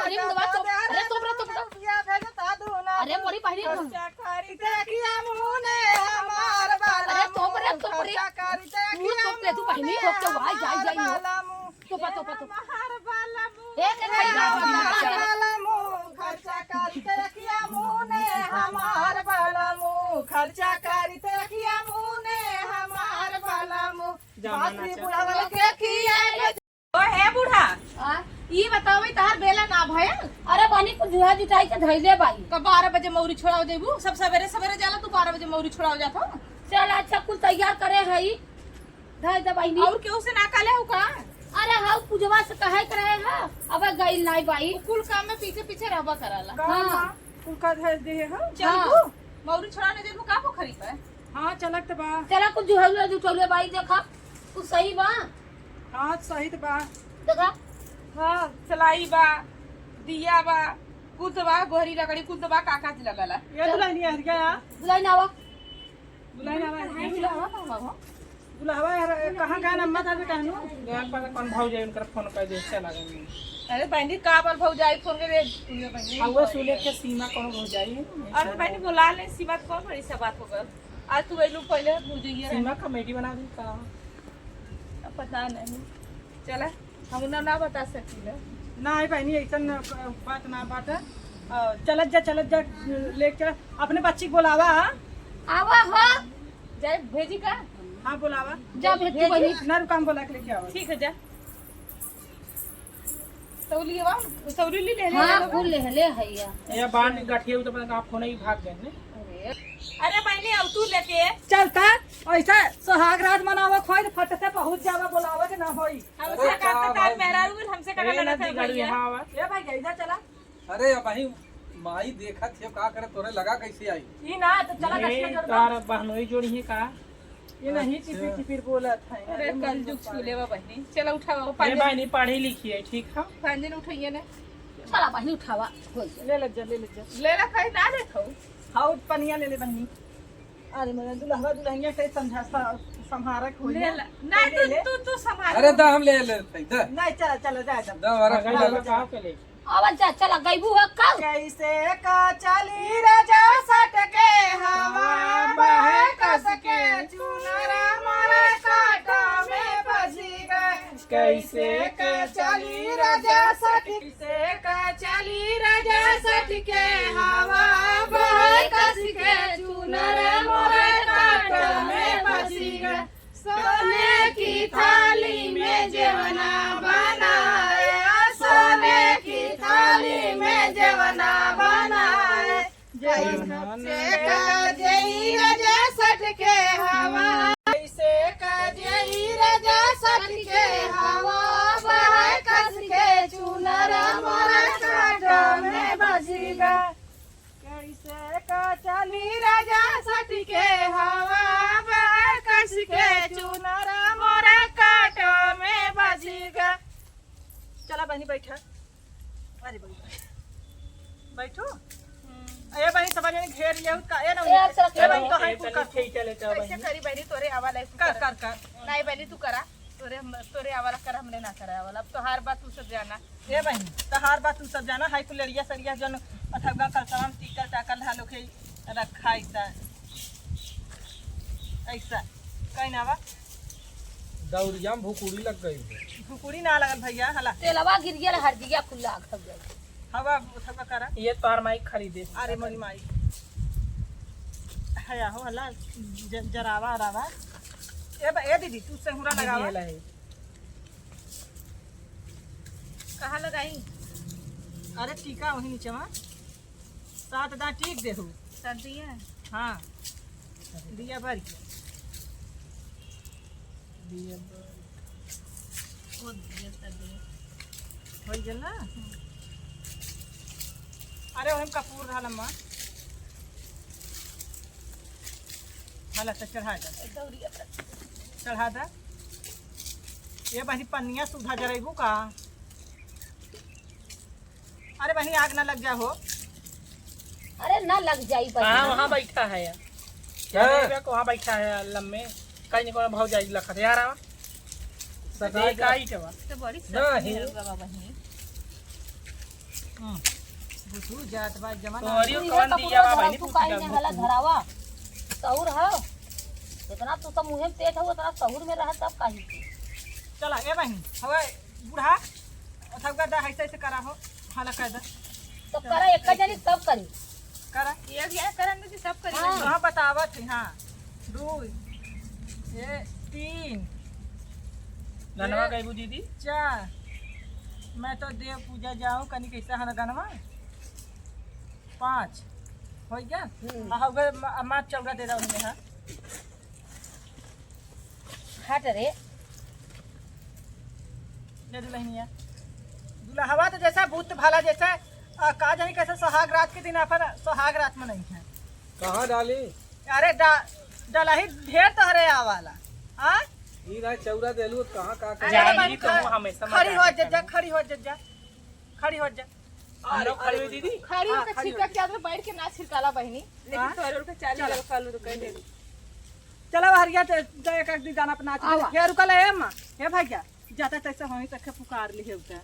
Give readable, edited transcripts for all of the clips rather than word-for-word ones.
बनी दवा तो अरे तो रुपया भेजता दूना अरे मोरी पहली खर्चा करी देखिया मुने हमार बाला अरे तो रे खर्चा करी देखिया तो तू पहली हो के वाई जाई तो हमार बाला एक खड़ी बाला खर्चा करी देखिया मुने हमार बाला खर्चा करी देखिया मुने हमार बाला बासी बुढ़ा वाला के खिया ओ हे बूढ़ा ई बताओ तार बेला ना भयल अरे बनी कुछ जुहा जुटाई के धइले बाई कब 12 बजे मौरी छोड़ाओ देबू सब सवेरे सवेरे जाला तू 12 बजे मौरी छोड़ाओ जात हो चल अच्छा कुल तैयार करे हई धइ दे बहिनी और केहू से ना काले हो का अरे हाउ पूजवा से कहे करे है अब गई नहीं बाई कुल काम में पीछे पीछे रहबा कराला हां उनका धर दे हम चल तू मौरी छोड़ाने जेबू का पोखरी पे हां चलक त बा चला कुछ जुहला जुटौले बाई देखा तू सही बा हां सही त बा देखा हां चलाई बा दिया बा कुतबा गोहरी लकड़ी कुतबा काका जी लगाला ये दुल्हनी आ गया बुलाई ना आवा बुलावा कहां का नंबर था बेटा नु कौन भाव जाए उनका फोन कर दे चला गए अरे बहनी का बार भौ जाई फोन के बहनी वो सुले के सीमा कौन हो जाए अरे बहनी बुला ले सीमा कौन बड़ी सा बात होगा आज तू एलू पहले बुझिए सीमा कमेटी बना दी का पता नहीं चला हम ना बता सकती ना है बहनी ऐसा बात ना बात है चलत जा ले चल अपने बच्ची को बुलावा आवा हो जाए भेजी का हाँ बुलावा जा भेजी बहिनी ना रुकाम बोला के लेके आवा ठीक है जा तौली वा तौली ले हां फूल ले हैया या बांध गठिए तो पता फोन ही भाग गए ने अरे बहनी अब तू लेके चलता ऐसा सुहाग रात मनावा खोई फट से पहुंच जावा बुलावा के ना होई हमसे का तार मेहरा रूल हमसे का लड़ा था गाड़ी भैया हां आवा ए भाई इधर चला अरे भाई माई देखा थे का करे तोरे लगा कैसे आई ई ना तो चला ये गठिया कर तार बहनोई जोड़ी है का ये नहीं चिपिर बोलत है अरे कल जुग छूले वा बहनी चलो उठाओ ये पानी भाई नहीं पढ़ी लिखी है ठीक है पानी उठाइए ने चला बहिनी उठावा होई ले ले जा ले रखा है ना देखो हाउ पनिया ले ले बहनी अरे मेरा दुल्हा दुल्हनिया के समझा संहारक होई ले ना तू संभाल अरे दा हम ले लेते दा नहीं चला जा दा हमारा अगर का के ले आवा जा चला गईबू हो का कैसे का चली राजा सटके हवा बहे कस के चुनरा मारे काटा में बजी गए कैसे का चली राजा सटके का चली राजा सटके हवा बहे कस के चुनरा मारे काटा में बजी गए सोने की थाली में जेवना बनाए सोने की थाली में जेवना बनाए जैसे का जई राजा सटके हवा जैसे का जई राजा सटके हवा बहे कस के चुनर मोरे काटा में बजीगा कैसे का चली राजा सटके हवा बहे कस के चुनर मोरे काटा में बजीगा चला बहनी बैठा अरे बैठो ए बहनी सब ने घेर लिया का ए ना ए बहनी तो हाई कर चले चल कैसे करी बहनी तोरे आवाला कर नहीं बहनी तू करा तोरे आवाला कर हमने ना करा आवाला अब तो हर बात तू सब जाना ए बहनी तो हर बात तू सब जाना हाई कुलरिया सरिया जन अथवा कलसम टिकल टाकल हालो के रखा ऐसा कहीं ना बा दौड़िया में भूकुड़ी लग गई भुकुड़ी ना लगल भैया हला तेलवा गिर गेल हरदिया खुला खब जाई हवा उठवा करा ये तार माइक खरीदे अरे मोरी माई हया हो हला जरावा रावा ए दीदी तू सेहुरा लगावा कहाँ लगाई अरे टीका वही नीचे में 7 दांत टीक दे हो सर्दी है हाँ दिया भर के हो गेल ना अरे हम कपूर रहा लम्मा हाला तो चढ़ा दा ये बहनी पन्निया सुधा जरेबू का अरे बहनी आग ना लग जा हो अरे ना लग जाई पर हां वहां बैठा है यार क्या को वहां बैठा है लम्बे कहीं नहीं कोई भाव जाई लखत यार आवा सगाई काई के बा तो बड़ी नहीं। बाबा बहनी बुझू जात बा जमाना तोहरियो कौन दिया बा भाई तू काहे ने हला धरावा सहुर हो इतना तू तो मुंह में पेट हो उतना सहुर में रहा तब काहे चला ए बहनी हवे बूढ़ा सबका दा ऐसे ऐसे करा हो हाला कर दा तो करा एक जनी सब करी करा एक या करन में सब करी हाँ। हां बतावत हां 2 ये 3 धनवा गईबू दीदी 4 मैं तो देव पूजा जाऊं कनी कैसे हन गनवा 5 हो गया हां गए अम्मा चौका दे रहा उनमें हां हट रे ले दुल्हनिया दुल्हवा तो जैसा भूत भाला जैसा का जानी कैसे सुहाग रात के दिन अपन सुहाग रात में नहीं है कहाँ डाली अरे डाला ही ढेर तोहरे आवाला हां ई ना चौरा देलू कहाँ का जा दीदी तो हमेशा खड़ी हो जा खड़ी हो जा खड़ी हो जा हम लोग खड़ी हुई दीदी खड़ी हाँ, होकर खड़ी छिपक के आदमी बैठ के ना छिड़काला बहनी हाँ? लेकिन तोरे उनके चाली चलो। गल कालू तो कह दे चलो हरिया एक एक दिन जाना अपना हे रुकल है अम्मा हे भैया जाता तैसे होई तक पुकार ली है उता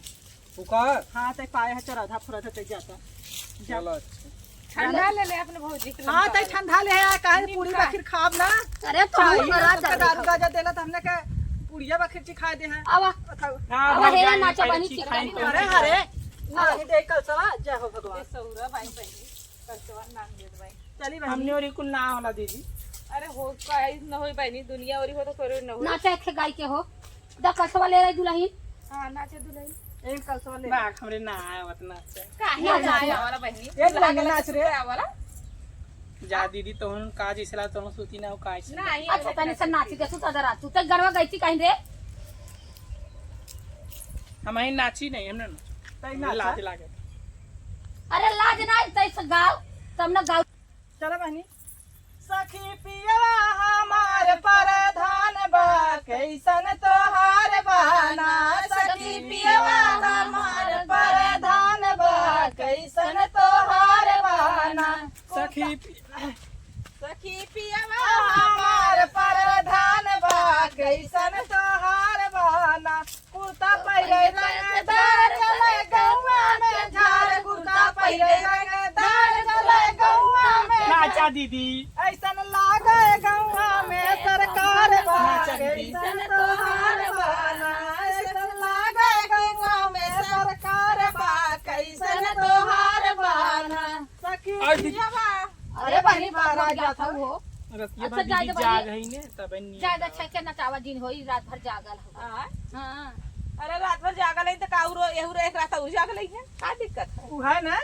पुकार हां ते पाए है चरधा फुरत ते जाता चलो अच्छा ठंडा ले ले अपने भौजी के हां ते ठंडा ले है काहे पूरी बखिर खाब ना अरे तो हम मरा चाहिए दारू गाजा देला त हमने के पूड़िया बखिर चिखाए दे है आवा हां अब भाई हेरा नाचा बनी पहले चिकन चिकन अरे हरे नहीं दे कल सवा जय हो भगवान सौरा भाई बहनी करतवा नाम दे भाई चली हमने बहनी और कुल ना होला दीदी अरे हो काई न होई बहनी दुनिया औरी हो तो तोरे न हो नाचा थे गाय के हो दा कसवा ले रही दुल्हन हां नाचे दुलई एक कल सवा ले बाग हमरे ना आया उतना अच्छा काहे ना आया वाला बहनी एक लागे नाच रे वाला जा दीदी तो हम काज इसला तो सूती ना हो काज नहीं अच्छा तने से नाची दे तू तदरा तू त गरवा गईती कहीं रे हम ही नाची नहीं हमने तई ना लाज नाच लागे अरे लाज ना तैसे गाव तब ना गाव चलो बहनी सखी पियवा हमार परधान बा कैसन तोहार बहाना सखी पियवा हमार परधान बा कैसन तोहार बहाना सखी सखी पियावा हमार परधान बा कैसन तोहार बहाना कुर्ता पहिरे रंगदार चले गौवा में झाड़ कुर्ता पहिरे रंगदार चले गौवा में नाचा दीदी ऐसन लागे गौवा में सरकार बा नाचा दीदी। कैसन तोहार बहाना ऐसन लागे गौवा में सरकार बा कैसन तोहार बहाना सखी और दीदी- पियवा अरे बहनी बारा जाता हो रतिया अच्छा, दीदी जाए तो जाग भाई। है ने तब नहीं ज्यादा छके नचावा दिन होई रात भर जागल हो हां हां अरे रात भर जागल है तो काउरो एहुरो एक रात उ जागल है का दिक्कत है उ है ना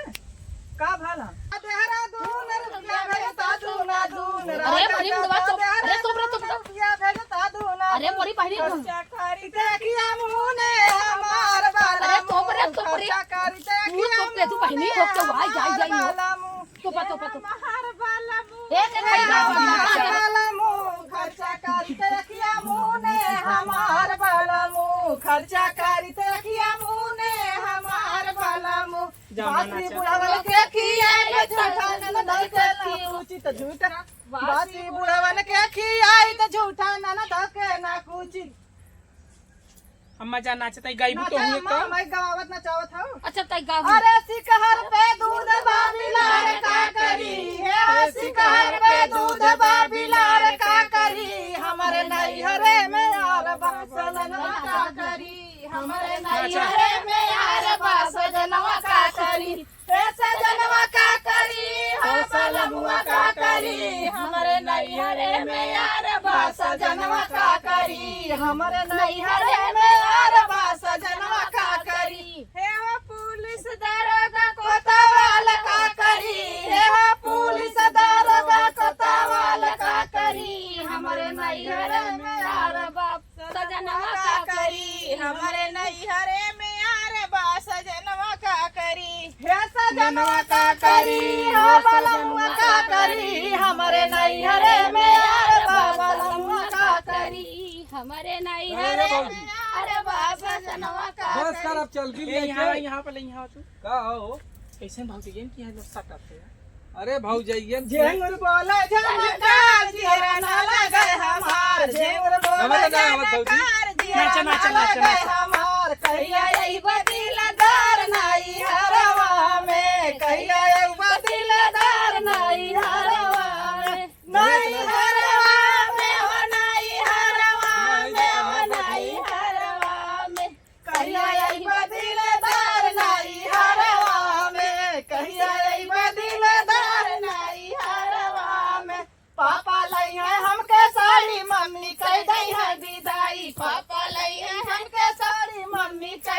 का भला देहरादून रुपया भेजता दूना दून अरे बहनी मुदवा तो अरे तुम रुपया भेजता दूना अरे मोरी बहनी खर्चा करी देखिया मुने हमार बाला अरे तुम रे तुम रे खर्चा करी तू देखिया तो के तू बहनी हो के वाई जाई जाई हो तो हमार बाला मुंह एक खाई खर्चा करी देखिया मुने हमार बाला मुंह खर्चा करी देखिया मुने हमार बाला मुंह बासी बुढ़ावन के खियाई झूठा न धके उचित झूठा बासी बुढ़ावन के खियाई त झूठा न धके ना कुचित अम्मा जा नाचता गायबू तो हुए तो मैं गवावत ना चाहत हूं अच्छा तई गाव अरे सिकहर पे दूध बाबिलार का करी हे सिकहर पे दूध बाबिलार का करी हमारे नैहरे में यार बासलनवा का करी हमारे नैहरे में यार बासलनवा का करी हे सजनवा का करी हो सलमुआ का करी हमारे नैहरे में यार बासलनवा का करी हमारे नैहरे में यार बासलनवा का करी हे वो पुलिस दरोगा कोतवाल का करी हे पुलिस दारोगा कोतवाल का करी हमारे नैहरे में यार बाप सजनवा का करी हमारे नैहरे में यार बा सजनवा का करी हे सजनवा का करी हो बलमुआ का करी हमारे नैहरे में यार बलमुआ का करी हमारे अरे नैहरे भौजी अरे बाबा सजनवा का बस कर अब चल भी ये ले यहाँ पे यहाँ तू का हो कैसे भाग गए कि है सटते अरे भाऊ जाइए झेंगुर बोले झंकार जीरा ना लगे हमार झेंगुर बोले हमारे ना आवत भौजी झंकार जीरा नाचा, ना नाचा, नाचा, लगे नाचा। हमार कहिया यही बदिला दार नाई हरवा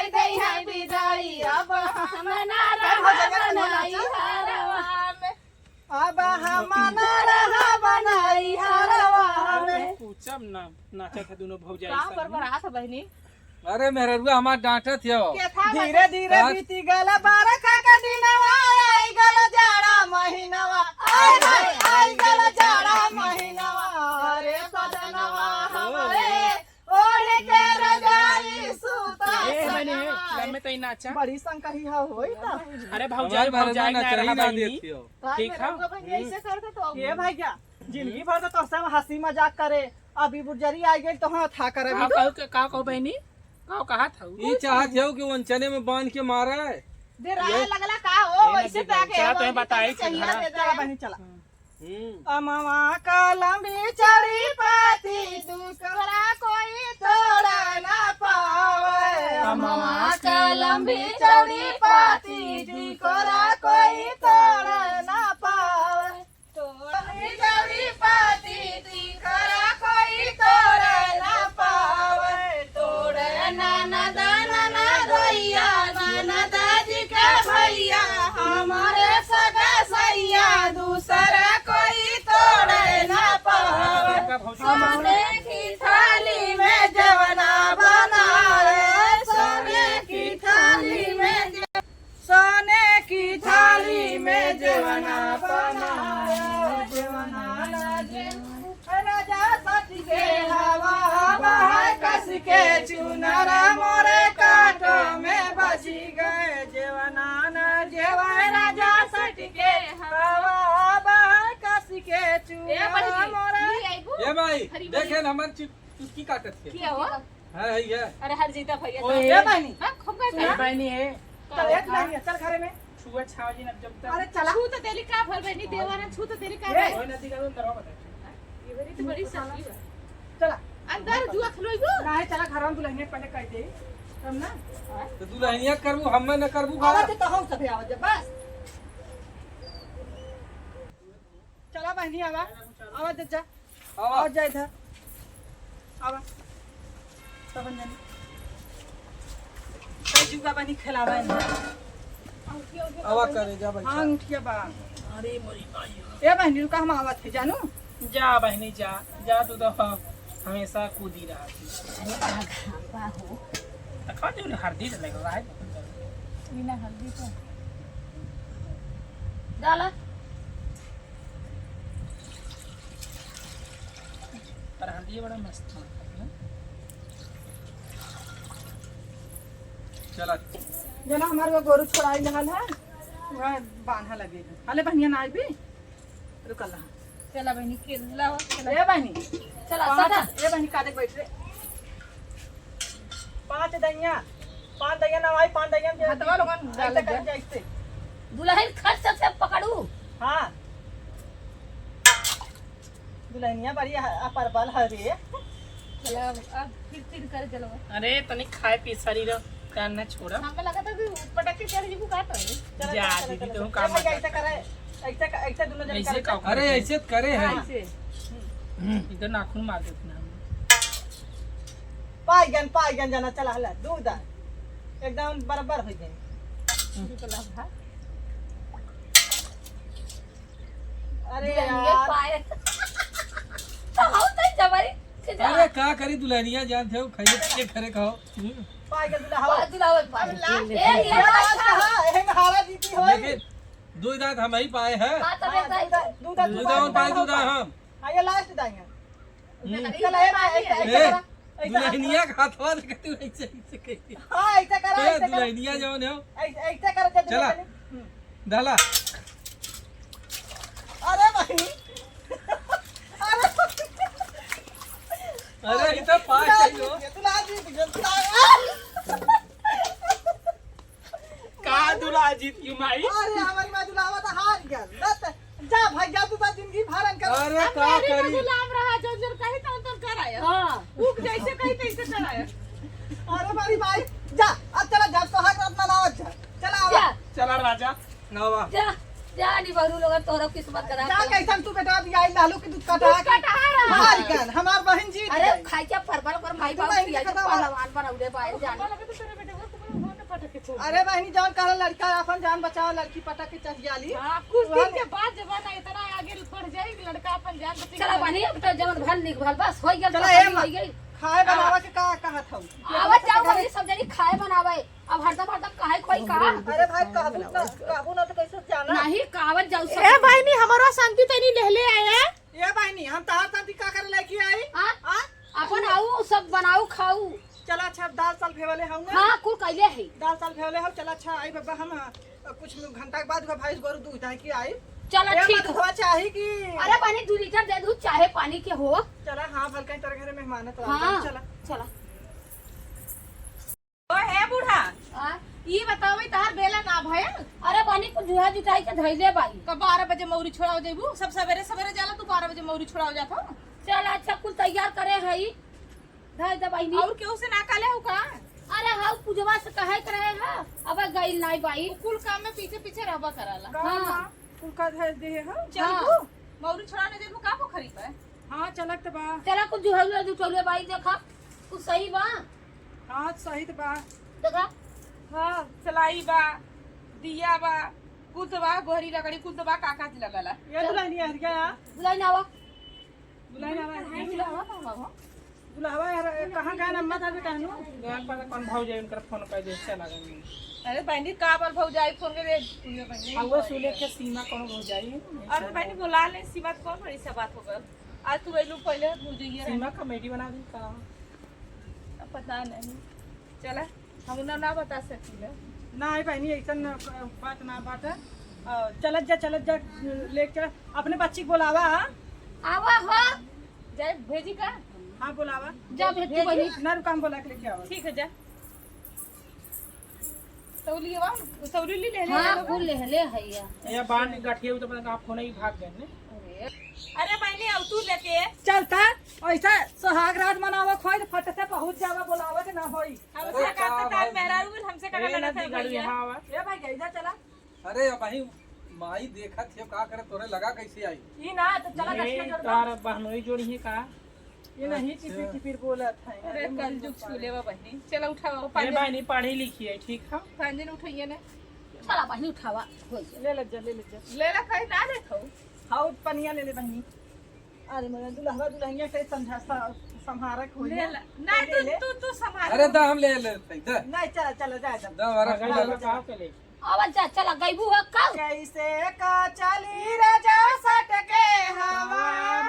कई दे है विदाई अब हम ना रहा बनाई हरवा में अब हम ना रहा बनाई हरवा में। पूछब ना नाचत है दोनों भौजाई कहां पर सब। बड़ा था बहनी अरे मेहरुआ हमार डांटत हो। के था धीरे धीरे बीती गल बरखा का दिनवा आई गल जाड़ा महीनवा आई हाय आई गल जाड़ा महीनवा अरे सजनवा हमरे ओढ़ के रजाई सूता ए बने सजनवा। लम्बे तई नाचा। बड़ी संग कही है होई त अरे हमार भौजाई मेहरुआ भौजाई ना ना चाहिए रहा ना बहनी। देती हो। ठीक है। ऐसे करते तो ये भैया जिंदगी भर तो सब हंसी मजाक करे अभी बुर्जरी आई गई तो हाँ था करे का कहो बहनी का कहा था उ? ये चाहत हो कि वंचने में बांध के मारे। दे रहा लगला का हो ये वैसे नदी ताके चला तुम्हें बताई थी चाहिए घरा। दे चला दे बहनी चला हम्म। अमवा का लंबी चढ़ी पाती दूसरा कोई तोड़ ना पावे अमवा का लंबी चौड़ी पाती दूसरा कोई तोड़ ना पावे लंबी चौड़ी पाती दिखरा कोई तोड़ ना पावे तोड़े नाना दाना ना दैया नाना दादी के भैया हमारे सगा सैया दूसरा कोई तोड़े ना पावे का भौजाई सोने की थाली में जवना बनाए सोने की थाली में सोने की थाली में जवना बनाया जवना लागे राजा सच के हवा बहाय कस के चुनरा मोरे काटो में बसी गए जवना न जेवा राजा सच के हवा बहाय कस के चुनरा मोरे। ये भाई देखे हमार चुटकी काटत है। क्या हुआ है ये। अरे हर जीता भैया ओए, ये बहनी हां खूब ए गए बहनी है चल एक नहीं चल घरे में छुआ छाव जी न जब तक अरे चला छू तो तेरी का भर बनी देवाना छू तो तेरी का ए, ओए नदी का अंदर हो बता। ये बड़ी तो बड़ी सही है चला अंदर जुआ खलोइबो नहीं चला घर में दुल्हनिया पहले कह दे तब ना तो दुल्हनिया करबू हमें न करबू आवाज तो हम सब आवाज बस चला बहनी आवा आवाज जा आवाज जा इधर आवा सब जन कई जुगा बनी खिलावा आवा करे जा भाई। हां उठिया बा अरे मोरी भाई ए बहनी रुका हम आवाज थे जानू जा बहनी जा जा तू तो हमेशा कूदी रहा थी। खा जो हल्दी लग रहा है बिना हल्दी तो डाला पर हल्दी बड़ा मस्त है। चला जना हमारे वो गोरु छोड़ाई रहल है वह बांधा लगे हाले बहनिया ना आई भी रुकल रहा चला बहनी केला ए बहनी चला सदा ए बहनी काटे बैठ रे पांच दैया नवाई 5 दैया हतवा लोगन डाल ऐसे दे कर ऐसे दुल्हन खर्च से पकड़ू हां दुल्हनिया बड़ी परबल है रे चला अब फिर कर चलो अरे तनी खाए पी शरीर का न छोड़ा हमको लगा था कि पटक के चढ़ जीबू का तो जा दीदी तो काम ऐसे करे ऐसे दोनों जन ऐसे करे का अरे ऐसे तो करे है। ऐसे इधर नाखून मार देते ना हम। पाई गन जाना चला हला दूध एकदम बराबर हो जाए अरे ये यार पाए तो हम तो जवारी अरे का करी दुल्हनिया जानते हो खाइए के घरे खाओ। पाई गन दूल्हा हवा दुलावे पाए ए ये है हारा जीती हो लेकिन दूध दांत हम ही पाए हैं। हां तब दूध दूध पाए दूध हम। आया लास्ट दाइया हम्म। चल ए ऐसे ए, करा दुल्हनिया का हाथवा देखे तू ऐसे ऐसे कहती है। हां ऐसे करा ए, ऐसे करा दुल्हनिया जवन हो ऐसे करा जल्दी चला। डाला। अरे भाई अरे इधर पास चाहिए हो। दूल्हा जीत गया का दूल्हा जीत यू माई अरे हमारी माँ दुलावा तो हार गया लत जा भाई जा तू तो जिंदगी भरन कर अरे का करी गुलाम रहा जो जो कही तो कराया हां उग जैसे कही तैसे कराया अरे हमारी भाई जा अब चला जा सोहाग रात मनावत जा चला जा आवा चला राजा नवा जा जा नी बहरू लोग तोहरा किस्मत करा जा कैसन तू बेटा भी आई लालू की दूध कटा के हार गया हमार बहन जीत अरे गई खाई क्या फरफर कर भाई तू बाप नहीं किया खाता पहलवान बनाउले पाए जाने लगा तो तेरे बेटे को अरे बहनी जान कहा लड़का अपन जान बचाओ लड़की पटा के चढ़ियाली हाँ, कुछ दिन के बाद जमाना इतना आगे बढ़ जाए कि लड़का अपन जान बचा चला बनी अब तो जवन भल निक भल बस हो गया चला हो गई खाए बनावा के का कहा था आवत जाओ बनी सब जनी खाए बनावे अब हरदम हरदम काहे खोई का अरे भाई काबू ना तो कैसे जाना नहीं कावत जाओ सब ए बहनी हमारा शांति तनी लहले आया ये बहनी हम तार शांति का करे लेके आई हां अपन आऊ सब बनाऊ खाऊ चला अच्छा दाल साल फेवले हम हां कुल कैले है दाल साल फेवले हम चला अच्छा आई बाबा हम कुछ घंटा के बाद भाई गोरु दूध है कि आई चलो ठीक हुआ चाहे कि अरे पानी 2 लीटर दे दूं चाहे पानी के हो चला हां भल कहीं तेरे घर मेहमान है तो हाँ चला चला ओ है बूढ़ा हां ये बताओ तहार बेला ना भयल अरे पानी को जुहा जुटाई के धइले बाई कब 12 बजे मौरी छोड़ाओ जेबू सब सवेरे सवेरे जाला तू 12 बजे मौरी छोड़ाओ जाता चल अच्छा कुल तैयार करे हई धइ दबाई नी और केहू से ना काले हो का अरे हाउ पूजवा से कहे करे है अब गई नहीं बाई कुल काम में पीछे पीछे रहबा कराला हां उनका धर दे हम चल मौरी छोड़ाने जेबू का पोखरी पे हां चलक त बा चला कुछ जुहले जुटले बाई देखा कुछ सही बा हां सही त बा देखा हां चलाई बा दिया बा कुतबा गोहरी लकड़ी कुतबा काका लगला ये दुल्हनी आ गया बुलाई ना आवा दुल्हन दुल्हवा कहां का नंबर था कहनु गान पर कौन भाव जाए उनका फोन कर दे चला गई अरे बहनी का बार भौजाई फोन के सुने बहनी अब वो सुले के सीमा कौन हो जाए और बहनी बुला ले सीमा कौन बड़ी सा बात हो गल आज तू एलू पहले बुझिए सीमा कमेटी बना दी का पता नहीं चला हम ना बता सकीले ना आई बहनी ऐसन बात ना बात है चलत जा लेके चल अपने बच्ची को बुलावा आवा हो जाए भेजी का हां बुलावा जा भेजी बनी ना रुका हम बुला के लेके आवा ठीक है जा तौली वा तौली ले हां कुल ले हइया या बाण गठिया तो पता का फोन ही भाग गए ने अरे बहनी अब तू लेके चलता ऐसा सुहाग रात मनावा खोज फट से पहुंच जावा बुलावा के ना होई हमसे का टाइम मेहरा रूल हमसे का लड़ा था गाड़ी भैया यहां आवा ए भाई गईदा चला अरे भाई माई देखा थे का करे तोरे लगा कैसे आई ई ना तो चला ये गठिया जोड़ तार बहनोई जोड़ी है का ये नहीं चिपिर चिपिर बोलत है अरे कल जुग छूले वा बहनी चला उठाओ ये पानी बहनी पढ़ी लिखी है ठीक है पानी उठाइए ने चला बनी उठावा हो ले ले जा ले ला कहीं ना देखो हाउ पनिया ले ले बहनी अरे मेरा दुल्हवा दुल्हनिया के संहारक होई ले ला नहीं तू संभाल अरे दा हम ले लेते दा नहीं चला जा दा हमारा अगर का के ले आवाज जा चला गईबू हो का कैसे का चली राजा सट के हवा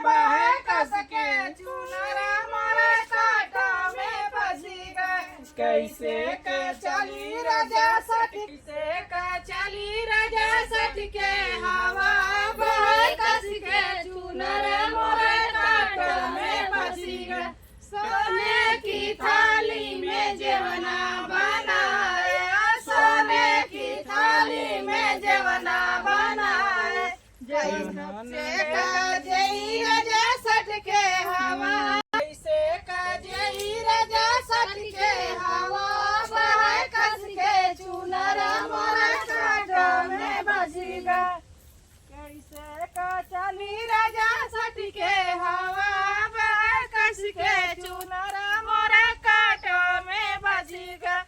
बहे कस के चुनरा मारे काटा में बजी गए कैसे का चली राजा सट कैसे का चली राजा सट के हवा बहे कस के चुनरा मारे काटा में बजी गए सोने की थाली में जेवना बनाए सोने की थाली में जेवना बनाए जैसे का जई राजा सट के हवा जैसे का जई राजा सट के हवा बहे कस के चुनर मोरे काटा में बजी गए कैसे का चली राजा सट के हवा बहे कस के चुनर मोरे काटा में बजी गए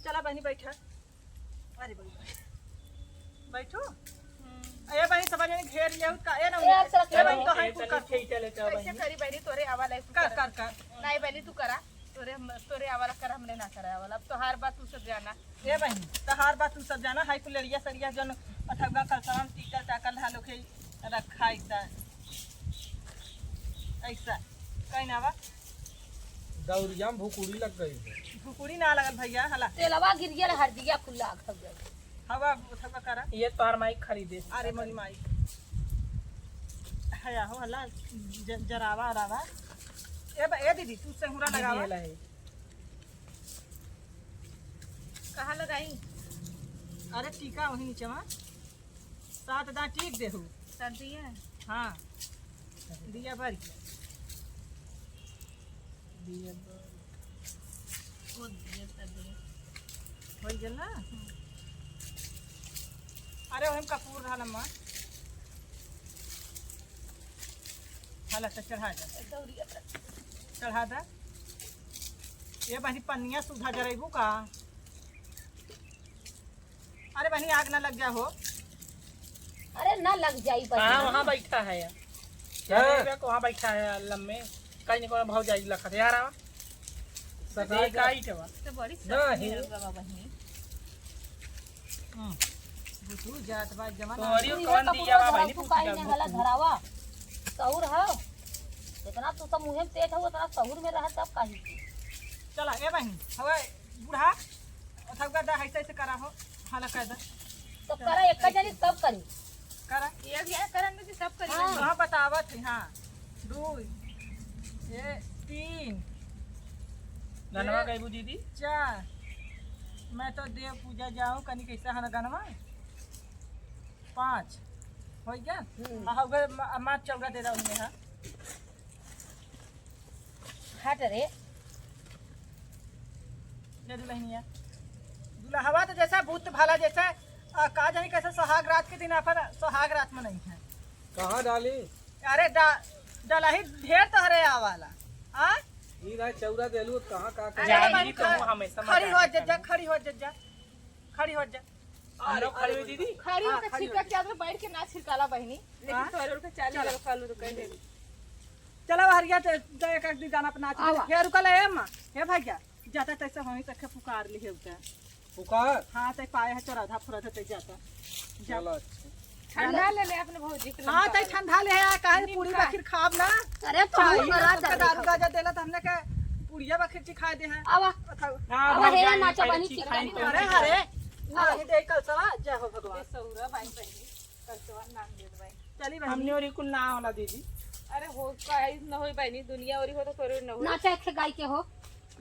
चला बहनी बैठा अरे बैठो ए बहनी सब जने घेर लिया का ए ना ए बहनी कहां तू कर चले कैसे करी बहनी तोरे आवाला कर नहीं बहनी तू करा तोरे आवाला कर हमने ना करा आवाला अब तो हर बात तू सब जाना ए बहनी तहार बात तू सब जाना हाई कुलरिया सरिया जन अथवा कलसम टीका टाकल हालो के रखा ऐसा कहीं ना बा दौरिया भूकुड़ी लग गई भुकुड़ी ना लगल भैया हला तेलवा गिर गेल हरदिया खुला खब गई हवा उठवा करा ये तार माइक खरीदे अरे मोरी माई हया हो हला जरावा रावा ए दीदी तू सेहुरा लगावा कहाँ लगाई अरे टीका वही नीचे में 7 दांत टीक देहू शांति है हाँ दिया भर के हो गेल ना अरे हम कपूर रहा लम्मा हाला से चढ़ा दे ये बहनी पन्निया सुधा जरेबू का अरे बहनी आग ना लग गया हो। अरे ना लग जाई कहाँ बहिनी वहाँ बैठा है यार वहाँ बैठा है लम्बे कहीं नहीं कोई भाव जाएगी लखत यार आवा सदा एक आइट है तो बड़ी नहीं बहनी बुतू जात बा जमाना तोहरी तू कौन इहे दिया बा कपूरा बहनी तू पूछ काहे ले ने हला धरावा सौर हो जितना तू सब मुहे में तेज हो उतना सौर में रह तब काहे की चला ए बहनी हवे बूढ़ा थका दा ऐसे ऐसे करा हो हाला कर दे तो करा एक जनी सब करी करा ये भी करन में सब करी हाँ। हां बतावत है हां 2 ये 3 धनवा गई दीदी 4 मैं तो देव पूजा जाऊं कनी कैसा है ना गनवा 5 हो गया हां वे मां चौरा दे रहा हूं हां हट रे दे दी बहनिया दूल्हा हवा तो जैसा भूत भाला जैसा का जानी कैसे सुहाग रात के दिन अपन सुहाग रात में नहीं है। कहाँ डाली अरे डाला ही ढेर तो हरे आवाला हाँ ई रात चौरा देलू कहाँ का अरे जाएगी बहनी, तो वो हमेशा खड़ी हो मजाक जा खड़ी हो जा खड़ी हो जा हम लोग खड़ी हुई दीदी खड़ी हाँ, होकर खड़ी छिपा के आदमी बैठ के ना छिलकाला बहनी हाँ? लेकिन तोरे उनके चाली लगा कालू तो कह दे चलो हरिया तो एक एक गाना अपना आवा। हे रुकल है अम्मा हे भैया जाता तैसे वहीं तक पुकार ली है उता पुकार हाँ तै पाए है चौराधा फुरत है जाता चलो अच्छा ठंडा ले ले अपने भौजी के हाँ तै ठंडा ले है काहे पूरी बखिर खाब ना अरे तो चाहिए मरा सबके दारू गाजा देला तो हमने के पूड़िया बखिर चिखा दे है आवा हाँ अब भाग हेरा जाएगी, नाचा पहले बनी चीख चिकन खाएंगे तो अरे हरे नहीं दे कल सवा जय हो भगवान सौरा बाई बहनी करतवा नाम दे भाई चली हमने बहनी और कुल ना होला दीदी अरे हो काई न होई बहनी दुनिया औरी हो तो तोरे न हो नाचा एक गाय के हो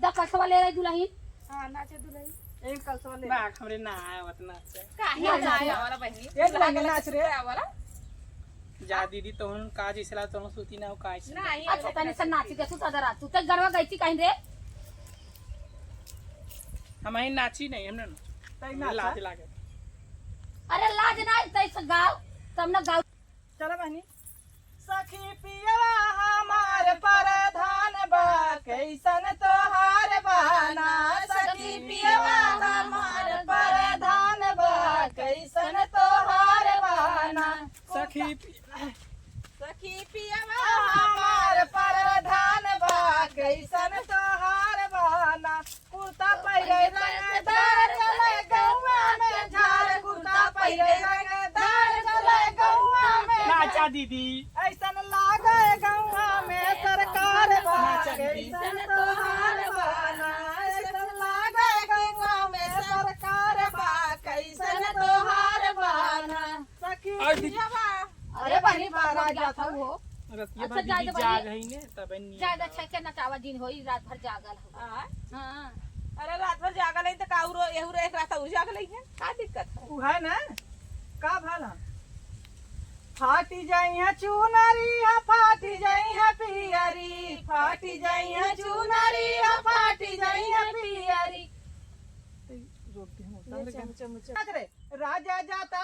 दा कसवा ले रही दुल्हन हां नाचे दुलई एक कल सवा ले बाग हमरे ना आया उतना से काहे नाचे वाला बहनी एक लगे नाच रे वाला जा दीदी तो हम काज इसला तो हम सूती ना हो काज से नहीं अच्छा तने से नाची के तू सदरा तू ते गरवा गई थी कहीं रे हम ही नाची नहीं हमने तै ना नाच लाज लागे अरे लाज ना तैसे गाओ तब ना गाओ चलो बहनी सखी पियवा हमार परधान बा कैसन तोहार बहाना सखी पियवा हमार परधान बा कैसन तोहार बहाना सखी सखी पियावा हमार परधान बा कैसन तोहार बहाना कुर्ता पहिरे रंगदार चले गौवा में झाड़ कुर्ता पहिरे रंगदार चले गौवा में नाचा दीदी ऐसन लागे गौवा में सरकार बा नाचा दीदी। कैसन तोहार बहाना ऐसन लागे गौवा में सरकार बा कैसन तोहार बहाना सखी और दीदी- पियवा अरे बहनी बारा जाता हो रतिया अच्छा, भर जा दीदी दे जा बहिनी। गई ने तब नहीं ज्यादा छके नचावा दिन होई रात भर जागल हो हां अरे रात भर जागल है तो काउरो एहू रे एक रात उजागल है का दिक्कत है उ है ना का भला फाटी जाई है चुनरी है फाटी जाई है पियरी फाटी जाई है चुनरी है फाटी जाई है पियरी रे राजा जाता